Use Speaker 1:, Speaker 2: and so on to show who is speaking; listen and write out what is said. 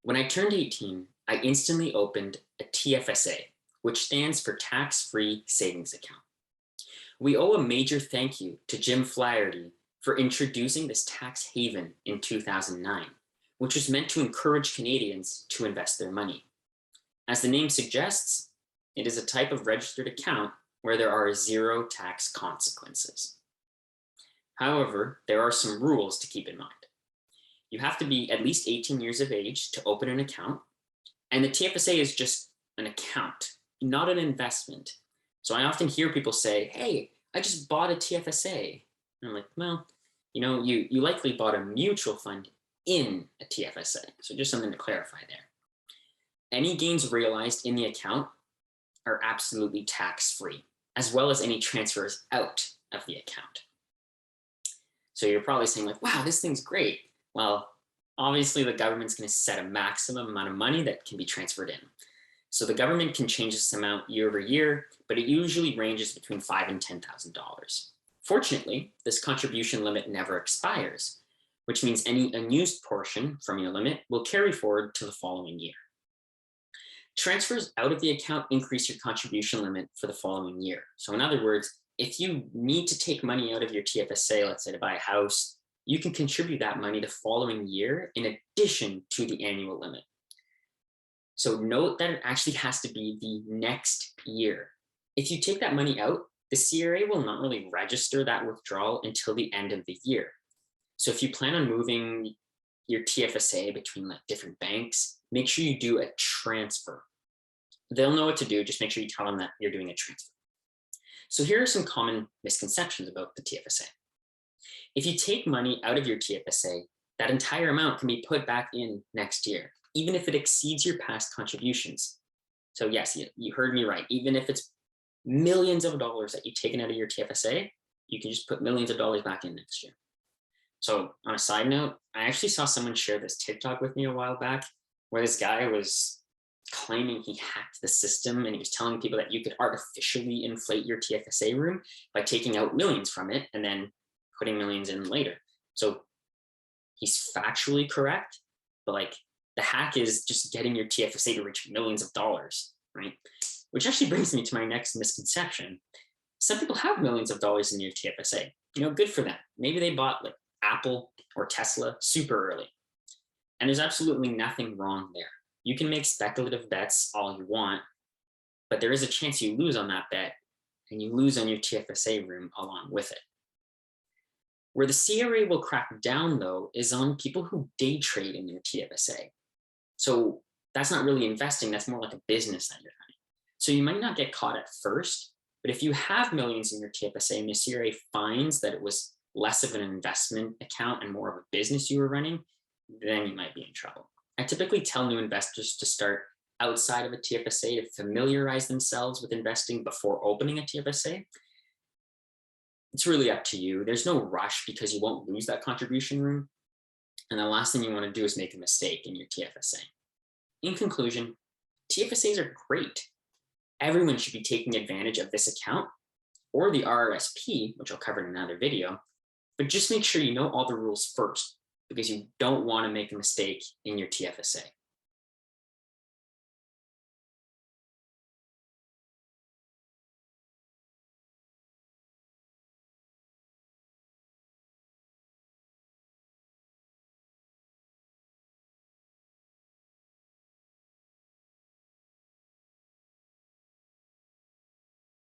Speaker 1: When I turned 18, I instantly opened a TFSA, which stands for Tax-Free Savings Account. We owe a major thank you to Jim Flaherty for introducing this tax haven in 2009, which was meant to encourage Canadians to invest their money. As the name suggests, it is a type of registered account where there are zero tax consequences. However, there are some rules to keep in mind. You have to be at least 18 years of age to open an account, and the TFSA is just an account, not an investment. So I often hear people say, hey, I just bought a TFSA. And I'm like, well, you likely bought a mutual fund in a TFSA. So just something to clarify there. Any gains realized in the account are absolutely tax-free, as well as any transfers out of the account. So you're probably saying like, wow, this thing's great. Well, obviously the government's going to set a maximum amount of money that can be transferred in. So the government can change this amount year over year, but it usually ranges between $5,000 and $10,000. Fortunately, this contribution limit never expires, which means any unused portion from your limit will carry forward to the following year. Transfers out of the account increase your contribution limit for the following year. So in other words, if you need to take money out of your TFSA, let's say to buy a house, you can contribute that money the following year in addition to the annual limit. So note that it actually has to be the next year. If you take that money out, the CRA will not really register that withdrawal until the end of the year. So if you plan on moving your TFSA between like different banks, make sure you do a transfer. They'll know what to do, just make sure you tell them that you're doing a transfer. So here are some common misconceptions about the TFSA. If you take money out of your TFSA, that entire amount can be put back in next year, even if it exceeds your past contributions. So yes, you heard me right. Even if it's millions of dollars that you've taken out of your TFSA, you can just put millions of dollars back in next year. So on a side note, I actually saw someone share this TikTok with me a while back where this guy was claiming he hacked the system and he was telling people that you could artificially inflate your TFSA room by taking out millions from it and then putting millions in later. So he's factually correct, but like the hack is just getting your TFSA to reach millions of dollars, right? Which actually brings me to my next misconception. Some people have millions of dollars in your TFSA. Good for them. Maybe they bought like Apple or Tesla super early. And there's absolutely nothing wrong there. You can make speculative bets all you want, but there is a chance you lose on that bet and you lose on your TFSA room along with it. Where the CRA will crack down, though, is on people who day trade in your TFSA. So that's not really investing, that's more like a business that you're running. So you might not get caught at first, but if you have millions in your TFSA and the CRA finds that it was less of an investment account and more of a business you were running, then you might be in trouble. I typically tell new investors to start outside of a TFSA to familiarize themselves with investing before opening a TFSA. It's really up to you. There's no rush because you won't lose that contribution room. And the last thing you want to do is make a mistake in your TFSA. In conclusion, TFSAs are great. Everyone should be taking advantage of this account or the RRSP, which I'll cover in another video, but just make sure you know all the rules first because you don't want to make a mistake in your TFSA.